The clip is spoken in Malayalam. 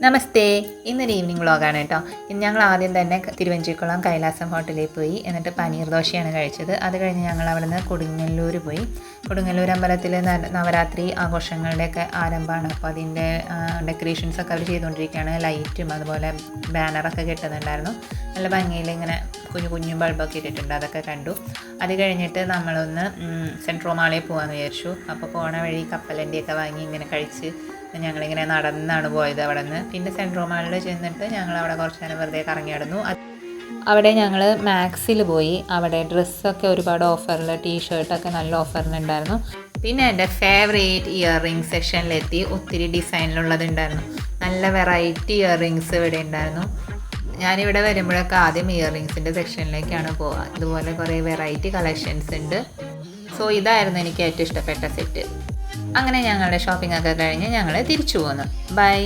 നമസ്തേ, ഇന്നൊരു ഈവനിങ് വ്ളോഗാണ് കേട്ടോ. ഇന്ന് ഞങ്ങൾ ആദ്യം തന്നെ തിരുവഞ്ചിക്കുളം കൈലാസം ഹോട്ടലിൽ പോയി, എന്നിട്ട് പനീർ ദോശയാണ് കഴിച്ചത്. അത് കഴിഞ്ഞ് ഞങ്ങൾ അവിടെ നിന്ന് കൊടുങ്ങല്ലൂർ പോയി. കൊടുങ്ങല്ലൂർ അമ്പലത്തിൽ നവരാത്രി ആഘോഷങ്ങളുടെയൊക്കെ ആരംഭമാണ്. അപ്പോൾ അതിൻ്റെ ഡെക്കറേഷൻസൊക്കെ അവർ ചെയ്തുകൊണ്ടിരിക്കുകയാണ്. ലൈറ്റും അതുപോലെ ബാനറൊക്കെ കെട്ടുന്നുണ്ടായിരുന്നു. നല്ല ഭംഗിയിൽ ഇങ്ങനെ കുഞ്ഞു കുഞ്ഞു ബൾബൊക്കെ ഇട്ടിട്ടുണ്ട്, അതൊക്കെ കണ്ടു. അത് കഴിഞ്ഞിട്ട് നമ്മളൊന്ന് സെൻട്രൽ മാളിൽ പോകാമെന്ന് വിചാരിച്ചു. അപ്പോൾ പോണ വഴി കപ്പലണ്ടിയൊക്കെ വാങ്ങി ഇങ്ങനെ കഴിച്ച് ഞങ്ങളിങ്ങനെ നടന്നാണ് പോയത് അവിടെ നിന്ന്. പിന്നെ സെൻട്രൽ മാളിൽ ചെന്നിട്ട് ഞങ്ങൾ അവിടെ കുറച്ച് നേരം വെറുതെ കറങ്ങി നടന്നു. അവിടെ ഞങ്ങൾ മാക്സിൽ പോയി. അവിടെ ഡ്രസ്സൊക്കെ ഒരുപാട് ഓഫറിൽ, ടീഷർട്ടൊക്കെ നല്ല ഓഫറിനുണ്ടായിരുന്നു. പിന്നെ എൻ്റെ ഫേവറേറ്റ് ഇയർ റിംഗ് സെക്ഷനിലെത്തി. ഒത്തിരി ഡിസൈനിലുള്ളതുണ്ടായിരുന്നു. നല്ല വെറൈറ്റി ഇയർ റിങ്സ് ഇവിടെ ഉണ്ടായിരുന്നു. ഞാനിവിടെ വരുമ്പോഴൊക്കെ ആദ്യം ഇയർ റിങ്സിൻ്റെ സെക്ഷനിലേക്കാണ് പോവുക. ഇതുപോലെ കുറേ വെറൈറ്റി കളക്ഷൻസ് ഉണ്ട്. സോ ഇതായിരുന്നു എനിക്ക് ഏറ്റവും ഇഷ്ടപ്പെട്ട സെറ്റ്. അങ്ങനെ ഞങ്ങളുടെ ഷോപ്പിംഗ് ഒക്കെ കഴിഞ്ഞ് ഞങ്ങൾ തിരിച്ചു പോന്നു. ബൈ.